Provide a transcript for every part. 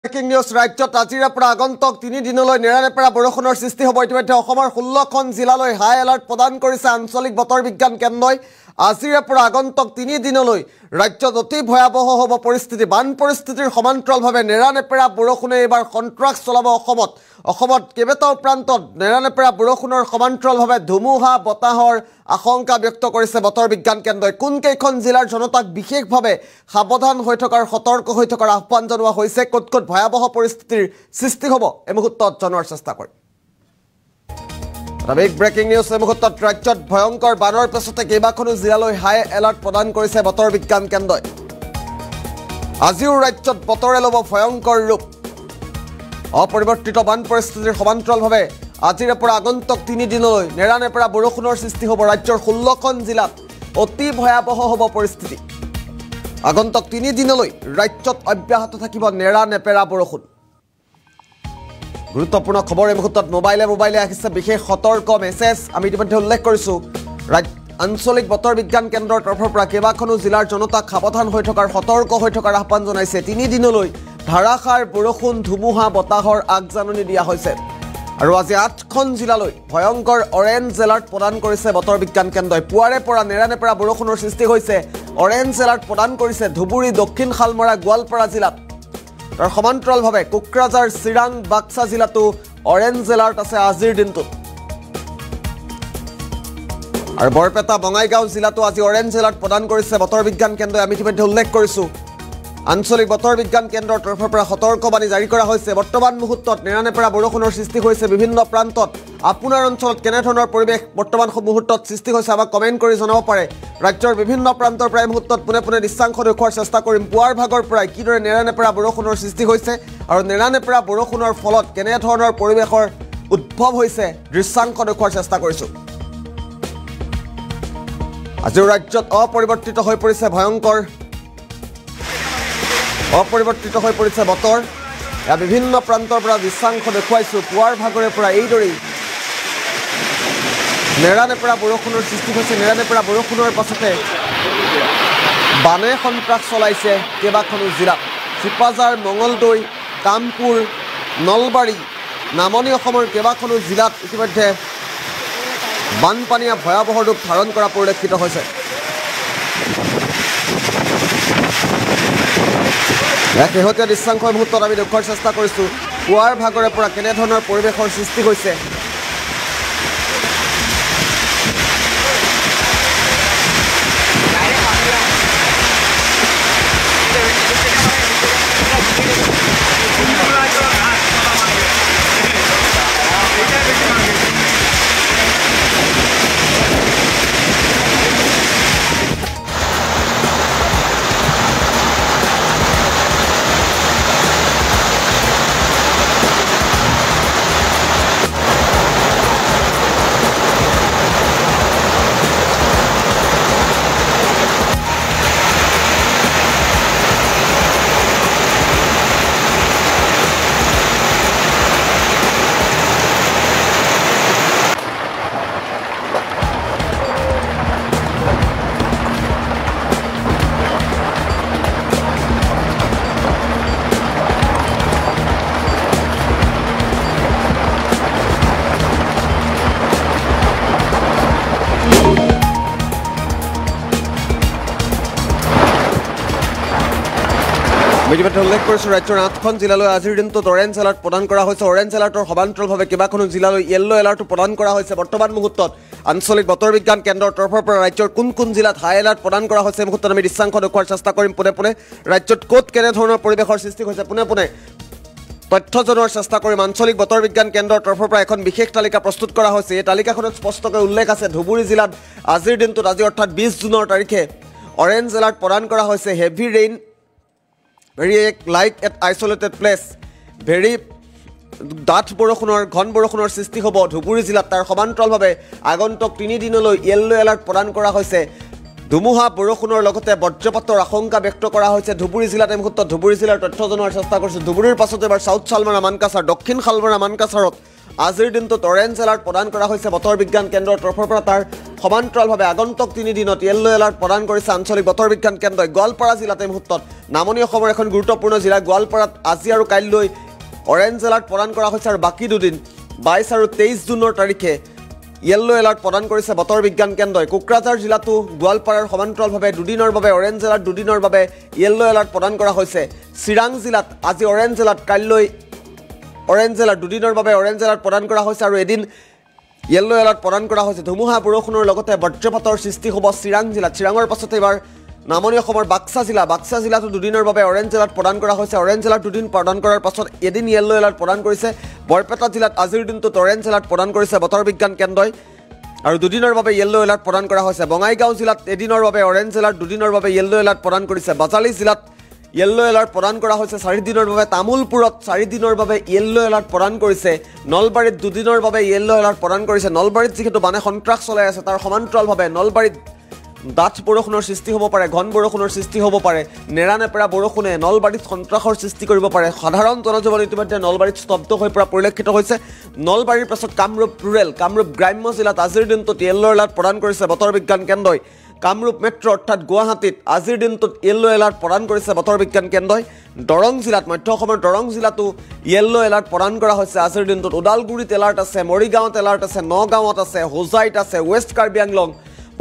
Breaking news ৰাজ্যত আজিৰে পৰা আগন্তুক 3 দিনলৈ নেৰানেপেৰা বৰষুণৰ সৃষ্টি হ'ব। ইতিমধ্যে অসমৰ 16খন জিলালৈ হাই এলাৰ্ট প্ৰদান কৰিছে আঞ্চলিক বতৰ বিজ্ঞান কেন্দ্ৰই। আজিৰে পৰা আগন্তুক 3 দিনলৈ ৰাজ্যত অতি ভয়াৱহ হ'ব পৰিস্থিতি। বান পৰিস্থিতিৰ সমান্তৰালভাৱে নেৰানেপেৰা বৰষুণে এইবাৰ সন্ত্ৰাস চলাব অসমত কেইবাটাও প্ৰান্তত নেৰানেপেৰা বৰষুণৰ সমান্তৰালভাৱে ধুমুহা বতাহৰ আশংকা ব্যক্ত কৰিছে বতৰ বিজ্ঞান কেন্দ্ৰই। কোনকেইখন জিলাৰ জনতাক বিশেষভাৱে সাৱধান হৈ থকাৰ সতৰ্ক হৈ থকাৰ আহ্বান জনোৱা হৈছে, ক'ত ক'ত ভয়াৱহ পৰিস্থিতিৰ সৃষ্টি হ'ব এই মুহূৰ্তত জনোৱাৰ চেষ্টা কৰিম। ব্ৰেকিং নিউজ এই মুহূৰ্তত ৰাজ্যত ভয়ংকৰ বানৰ পিছতে কেইবাখনো জিলালৈ হাই এলাৰ্ট প্ৰদান কৰিছে বতৰ বিজ্ঞান কেন্দ্ৰই। আজিও ৰাজ্যত বতৰে ল'ব ভয়ংকৰ ৰূপ। অপৰিৱৰ্তিত বান পৰিস্থিতিৰ সমান্তৰালভাৱে আজিৰে পৰা আগন্তুক 3 দিনলৈ নেৰানেপেৰা বৰষুণৰ সৃষ্টি হ'ব। ৰাজ্যৰ 16খন জিলাত অতি ভয়াৱহ হ'ব পৰিস্থিতি। আগন্তুক 3 দিনলৈ ৰাজ্যত অব্যাহত থাকিব নেৰানেপেৰা বৰষুণ। গুৰুত্বপূৰ্ণ খবৰ এই মুহূৰ্তত মোবাইলে আহিছে বিশেষ সতৰ্ক মেছেজ। আমি ইতিমধ্যে উল্লেখ কৰিছোঁ আঞ্চলিক বতৰ বিজ্ঞান কেন্দ্ৰৰ তৰফৰ পৰা কেইবাখনো জিলাৰ জনতাক সাৱধান হৈ থকাৰ সতৰ্ক হৈ থকাৰ আহ্বান জনাইছে। 3 দিনলৈ ধাৰাসাৰ বৰষুণ ধুমুহা বতাহৰ আগজাননী দিয়া হৈছে। আৰু আজি 8খন জিলালৈ ভয়ংকৰ অৰেঞ্জ এলাৰ্ট প্ৰদান কৰিছে বতৰ বিজ্ঞান কেন্দ্ৰই। পুৱাৰে পৰা নেৰানেপেৰা বৰষুণৰ সৃষ্টি হৈছে। অৰেঞ্জ এলাৰ্ট প্ৰদান কৰিছে ধুবুৰী, দক্ষিণ শালমৰা, গোৱালপাৰা জিলাত। তাৰ সমান্তৰালভাৱে কোকৰাঝাৰ, চিৰাং, বাক্সা জিলাতো অৰেঞ্জ এলাৰ্ট আছে আজিৰ দিনটোত। আৰু বৰপেটা, বঙাইগাঁও জিলাতো আজি অৰেঞ্জ এলাৰ্ট প্ৰদান কৰিছে বতৰ বিজ্ঞান কেন্দ্ৰই। আমি ইতিমধ্যে উল্লেখ কৰিছোঁ আঞ্চলিক বতৰ বিজ্ঞান কেন্দ্ৰৰ তৰফৰ পৰা সতৰ্কবাণী জাৰি কৰা হৈছে। বৰ্তমান মুহূৰ্তত নেৰানেপেৰা বৰষুণৰ সৃষ্টি হৈছে বিভিন্ন প্ৰান্তত। আপোনাৰ অঞ্চলত কেনেধৰণৰ পৰিৱেশ বৰ্তমান মুহূৰ্তত সৃষ্টি হৈছে আমাক কমেণ্ট কৰি জনাব পাৰে। ৰাজ্যৰ বিভিন্ন প্ৰান্তৰ পৰা এই মুহূৰ্তত পোনে পোনে দৃশ্যাংশ দেখুওৱাৰ চেষ্টা কৰিম। পুৱাৰ ভাগৰ পৰাই কিদৰে নেৰানেপেৰা বৰষুণৰ সৃষ্টি হৈছে আৰু নেৰানেপেৰা বৰষুণৰ ফলত কেনেধৰণৰ পৰিৱেশৰ উদ্ভৱ হৈছে দৃশ্যাংশ দেখুওৱাৰ চেষ্টা কৰিছোঁ। আজিও ৰাজ্যত অপৰিৱৰ্তিত হৈ পৰিছে বতৰ। এয়া বিভিন্ন প্ৰান্তৰ পৰা দৃশ্যাংশ দেখুৱাইছোঁ। পুৱাৰ ভাগৰে পৰা এইদৰেই নেৰানেপেৰা বৰষুণৰ সৃষ্টি হৈছে। নেৰানেপেৰা বৰষুণৰ পাছতে বানে সন্ত্ৰাস চলাইছে কেইবাখনো জিলাত। চিপাঝাৰ, মঙলদৈ, কামপুৰ, নলবাৰী, নামনি অসমৰ কেইবাখনো জিলাত ইতিমধ্যে বানপানীয়ে ভয়াৱহ ৰূপ ধাৰণ কৰা পৰিলক্ষিত হৈছে। শেহতীয়া দৃশ্যাংশৰ মুহূৰ্তত আমি দেখুওৱাৰ চেষ্টা কৰিছোঁ পুৱাৰ ভাগৰে পৰা কেনেধৰণৰ পৰিৱেশৰ সৃষ্টি হৈছে। ইতিমধ্যে উল্লেখ কৰিছোঁ ৰাজ্যৰ 8খন জিলালৈ আজিৰ দিনটোত অৰেঞ্জ এলাৰ্ট প্ৰদান কৰা হৈছে। অৰেঞ্জ এলাৰ্টৰ সমান্তৰালভাৱে কেইবাখনো জিলালৈ য়েল্লো এলাৰ্টো প্ৰদান কৰা হৈছে। বৰ্তমান মুহূৰ্তত আঞ্চলিক বতৰ বিজ্ঞান কেন্দ্ৰৰ তৰফৰ পৰা ৰাজ্যৰ কোন কোন জিলাত হাই এলাৰ্ট প্ৰদান কৰা হৈছে এই মুহূৰ্তত আমি দৃশ্যাংশ দেখুওৱাৰ চেষ্টা কৰিম। পোনে পোনে ৰাজ্যত ক'ত কেনেধৰণৰ পৰিৱেশৰ সৃষ্টি হৈছে পোনে পোনে তথ্য জনোৱাৰ চেষ্টা কৰিম। আঞ্চলিক বতৰ বিজ্ঞান কেন্দ্ৰৰ তৰফৰ পৰা এখন বিশেষ তালিকা প্ৰস্তুত কৰা হৈছে। এই তালিকাখনত স্পষ্টকৈ উল্লেখ আছে ধুবুৰী জিলাত আজিৰ দিনটোত আজি অৰ্থাৎ 20 জুনৰ তাৰিখে অৰেঞ্জ এলাৰ্ট প্ৰদান কৰা হৈছে। Heavy rain very light at isolated place, very ডাঠ ঘন বৰষুণৰ সৃষ্টি হ'ব ধুবুৰী জিলাত। তাৰ সমান্তৰালভাৱে আগন্তুক 3 দিনলৈ য়েল্লো এলাৰ্ট প্ৰদান কৰা হৈছে। ধুমুহা বৰষুণৰ লগতে বজ্ৰপাতৰ আশংকা ব্যক্ত কৰা হৈছে ধুবুৰী জিলাত। এই মুহূৰ্তত ধুবুৰী জিলাৰ তথ্য জনোৱাৰ চেষ্টা কৰিছোঁ। ধুবুৰীৰ পাছতে এবাৰ চাউথ শালমৰা, মানকাছাৰ, দক্ষিণ শালমৰা, মানকাছাৰত আজিৰ দিনটোত অৰেঞ্জ এলাৰ্ট প্ৰদান কৰা হৈছে বতৰ বিজ্ঞান কেন্দ্ৰৰ তৰফৰ পৰা। তাৰ সমান্তৰালভাৱে আগন্তুক 3 দিনত য়েল্লো এলাৰ্ট প্ৰদান কৰিছে আঞ্চলিক বতৰ বিজ্ঞান কেন্দ্ৰই। গোৱালপাৰা জিলাত এই মুহূৰ্তত নামনি অসমৰ এখন গুৰুত্বপূৰ্ণ জিলা গোৱালপাৰাত আজি আৰু কাইলৈ অৰেঞ্জ এলাৰ্ট প্ৰদান কৰা হৈছে আৰু বাকী দুদিন 22 আৰু 23 জুনৰ তাৰিখে য়েল্লো এলাৰ্ট প্ৰদান কৰিছে বতৰ বিজ্ঞান কেন্দ্ৰই। কোকৰাঝাৰ জিলাতো গোৱালপাৰাৰ সমান্তৰালভাৱে দুদিনৰ বাবে অৰেঞ্জ এলাৰ্ট, দুদিনৰ বাবে য়েল্লো এলাৰ্ট প্ৰদান কৰা হৈছে। চিৰাং জিলাত আজি অৰেঞ্জ এলাৰ্ট, কাইলৈ অৰেঞ্জ এলাৰ্ট, দুদিনৰ বাবে অৰেঞ্জ এলাৰ্ট প্ৰদান কৰা হৈছে আৰু এদিন য়েল্লো এলাৰ্ট প্ৰদান কৰা হৈছে। ধুমুহা বৰষুণৰ লগতে বজ্ৰপাতৰ সৃষ্টি হ'ব চিৰাং জিলাত। চিৰাঙৰ পাছতে এইবাৰ নামনি অসমৰ বাক্সা জিলাতো দুদিনৰ বাবে অৰেঞ্জ এলাৰ্ট প্ৰদান কৰা হৈছে। অৰেঞ্জ এলাৰ্ট দুদিন প্ৰদান কৰাৰ পাছত এদিন য়েল্লো এলাৰ্ট প্ৰদান কৰিছে। বৰপেটা জিলাত আজিৰ দিনটোত অৰেঞ্জ এলাৰ্ট প্ৰদান কৰিছে বতৰ বিজ্ঞান কেন্দ্ৰই আৰু দুদিনৰ বাবে য়েল্লো এলাৰ্ট প্ৰদান কৰা হৈছে। বঙাইগাঁও জিলাত এদিনৰ বাবে অৰেঞ্জ এলাৰ্ট, দুদিনৰ বাবে য়েল্লো এলাৰ্ট প্ৰদান কৰিছে। বাজালি জিলাত য়েল্লো এলাৰ্ট প্ৰদান কৰা হৈছে 4 দিনৰ বাবে। তামোলপুৰত 4 দিনৰ বাবে য়েল্লো এলাৰ্ট প্ৰদান কৰিছে। নলবাৰীত দুদিনৰ বাবে য়েল্লো এলাৰ্ট প্ৰদান কৰিছে। নলবাৰীত যিহেতু বানে সন্ত্ৰাস চলাই আছে তাৰ সমান্তৰালভাৱে নলবাৰীত ডাঠ বৰষুণৰ সৃষ্টি হ'ব পাৰে, ঘন বৰষুণৰ সৃষ্টি হ'ব পাৰে। নেৰানেপেৰা বৰষুণে নলবাৰীত সন্ত্ৰাসৰ সৃষ্টি কৰিব পাৰে। সাধাৰণ জনজীৱন ইতিমধ্যে নলবাৰীত স্তব্ধ হৈ পৰা পৰিলক্ষিত হৈছে। নলবাৰীৰ পাছত কামৰূপ ৰুৰেল, কামৰূপ গ্ৰাম্য জিলাত আজিৰ দিনটোত য়েল্লো এলাৰ্ট প্ৰদান কৰিছে বতৰ বিজ্ঞান কেন্দ্ৰই। কামৰূপ মেট্ৰ' অৰ্থাৎ গুৱাহাটীত আজিৰ দিনটোত য়েল্লো এলাৰ্ট প্ৰদান কৰিছে বতৰ বিজ্ঞান কেন্দ্ৰই। দৰং জিলাত, মধ্য অসমৰ দৰং জিলাতো য়েল্লো এলাৰ্ট প্ৰদান কৰা হৈছে আজিৰ দিনটোত। ওদালগুৰিত এলাৰ্ট আছে, মৰিগাঁৱত এলাৰ্ট আছে, নগাঁৱত আছে, হোজাইত আছে, ৱেষ্ট কাৰ্বি আংলং,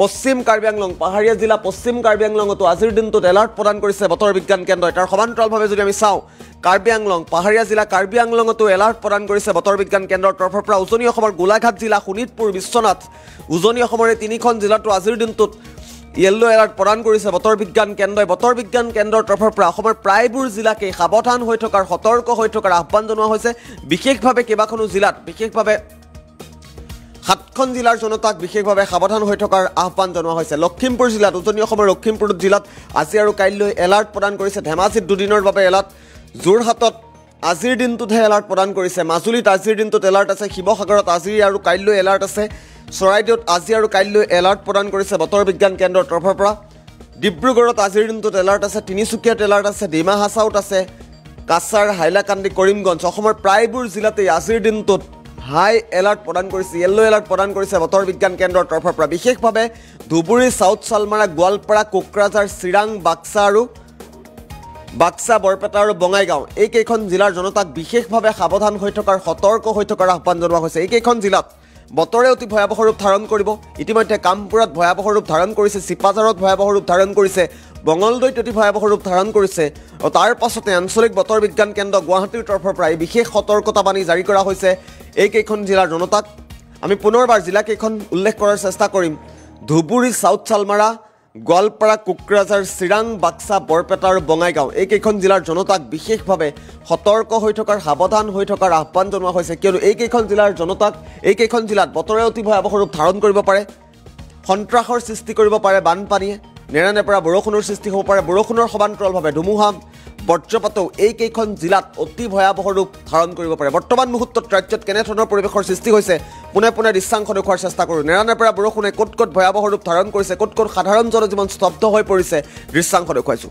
পশ্চিম কাৰ্বি আংলং, পাহাৰীয়া জিলা পশ্চিম কাৰ্বি আংলঙতো আজিৰ দিনটোত এলাৰ্ট প্ৰদান কৰিছে বতৰ বিজ্ঞান কেন্দ্ৰই। তাৰ সমান্তৰালভাৱে যদি আমি চাওঁ কাৰ্বি আংলং, পাহাৰীয়া জিলা কাৰ্বি আংলঙতো এলাৰ্ট প্ৰদান কৰিছে বতৰ বিজ্ঞান কেন্দ্ৰৰ তৰফৰ পৰা। উজনি অসমৰ গোলাঘাট জিলা, শোণিতপুৰ, বিশ্বনাথ, উজনি অসমৰ এই 3খন জিলাতো আজিৰ দিনটোত য়েল্লো এলাৰ্ট প্ৰদান কৰিছে বতৰ বিজ্ঞান কেন্দ্ৰই। বতৰ বিজ্ঞান কেন্দ্ৰৰ তৰফৰ পৰা অসমৰ প্ৰায়বোৰ জিলাকে সাৱধান হৈ থকাৰ, সতৰ্ক হৈ থকাৰ আহ্বান জনোৱা হৈছে। বিশেষভাৱে কেইবাখনো জিলাত, বিশেষভাৱে 7খন জিলাৰ জনতাক বিশেষভাৱে সাৱধান হৈ থকাৰ আহ্বান জনোৱা হৈছে। লখিমপুৰ জিলাত, উজনি অসমৰ লখিমপুৰ জিলাত আজি আৰু কাইলৈ এলাৰ্ট প্ৰদান কৰিছে। ধেমাজিত দুদিনৰ বাবে এলাৰ্ট, যোৰহাটত আজিৰ দিনটোতহে এলাৰ্ট প্ৰদান কৰিছে। মাজুলীত আজিৰ দিনটোত এলাৰ্ট আছে। শিৱসাগৰত আজি আৰু কাইলৈ এলাৰ্ট আছে। চৰাইদেউত আজি আৰু কাইলৈ এলাৰ্ট প্ৰদান কৰিছে বতৰ বিজ্ঞান কেন্দ্ৰৰ তৰফৰ পৰা। ডিব্ৰুগড়ত আজিৰ দিনটোত এলাৰ্ট আছে। তিনিচুকীয়াত এলাৰ্ট আছে। ডিমা হাছাওত আছে। কাছাৰ, হাইলাকান্দি, কৰিমগঞ্জ, অসমৰ প্ৰায়বোৰ জিলাতেই আজিৰ দিনটোত হাই এলাৰ্ট প্ৰদান কৰিছে, য়েল্লো এলাৰ্ট প্ৰদান কৰিছে বতৰ বিজ্ঞান কেন্দ্ৰৰ তৰফৰ পৰা। বিশেষভাৱে ধুবুৰী, চাউথ চালমাৰা, গোৱালপাৰা, কোকৰাঝাৰ, চিৰাং, বাক্সা, বৰপেটা আৰু বঙাইগাঁও এই কেইখন জিলাৰ জনতাক বিশেষভাৱে সাৱধান হৈ থকাৰ, সতৰ্ক হৈ থকাৰ আহ্বান জনোৱা হৈছে। এই কেইখন জিলাত বতৰে অতি ভয়াৱহ ৰূপ ধাৰণ কৰিব। ইতিমধ্যে কামপুৰত ভয়াৱহ ৰূপ ধাৰণ কৰিছে, চিপাঝাৰত ভয়াৱহ ৰূপ ধাৰণ কৰিছে, বঙলদৈত অতি ভয়াৱহ ৰূপ ধাৰণ কৰিছে আৰু তাৰ পাছতে আঞ্চলিক বতৰ বিজ্ঞান কেন্দ্ৰ গুৱাহাটীৰ তৰফৰ পৰা এই বিশেষ সতৰ্কতাবাণী জাৰি কৰা হৈছে এই কেইখন জিলাৰ জনতাক। আমি পুনৰবাৰ জিলাকেইখন উল্লেখ কৰাৰ চেষ্টা কৰিম। ধুবুৰী, চাউথ চালমাৰা, গোৱালপাৰা, কোকৰাঝাৰ, চিৰাং, বাক্সা, বৰপেটা আৰু বঙাইগাঁও এই কেইখন জিলাৰ জনতাক বিশেষভাৱে সতৰ্ক হৈ থকাৰ, সাৱধান হৈ থকাৰ আহ্বান জনোৱা হৈছে। কিয়নো এই কেইখন জিলাৰ জনতাক, এই কেইখন জিলাত বতৰে অতি ভয়াৱহ ৰূপ ধাৰণ কৰিব পাৰে। সন্ত্ৰাসৰ সৃষ্টি কৰিব পাৰে বানপানীয়ে, নেৰানেপেৰা বৰষুণৰ সৃষ্টি হ'ব পাৰে। বৰষুণৰ সমান্তৰালভাৱে ধুমুহা, বজ্ৰপাতেও এই কেইখন জিলাত অতি ভয়াৱহ ৰূপ ধাৰণ কৰিব পাৰে। বৰ্তমান মুহূৰ্তত ৰাজ্যত কেনেধৰণৰ পৰিৱেশৰ সৃষ্টি হৈছে পোনে পোনে দৃশ্যাংশ দেখুওৱাৰ চেষ্টা কৰোঁ। নেৰানেপেৰা বৰষুণে ক'ত ক'ত ভয়াৱহ ৰূপ ধাৰণ কৰিছে, ক'ত ক'ত সাধাৰণ জনজীৱন স্তব্ধ হৈ পৰিছে, দৃশ্যাংশ দেখুৱাইছোঁ।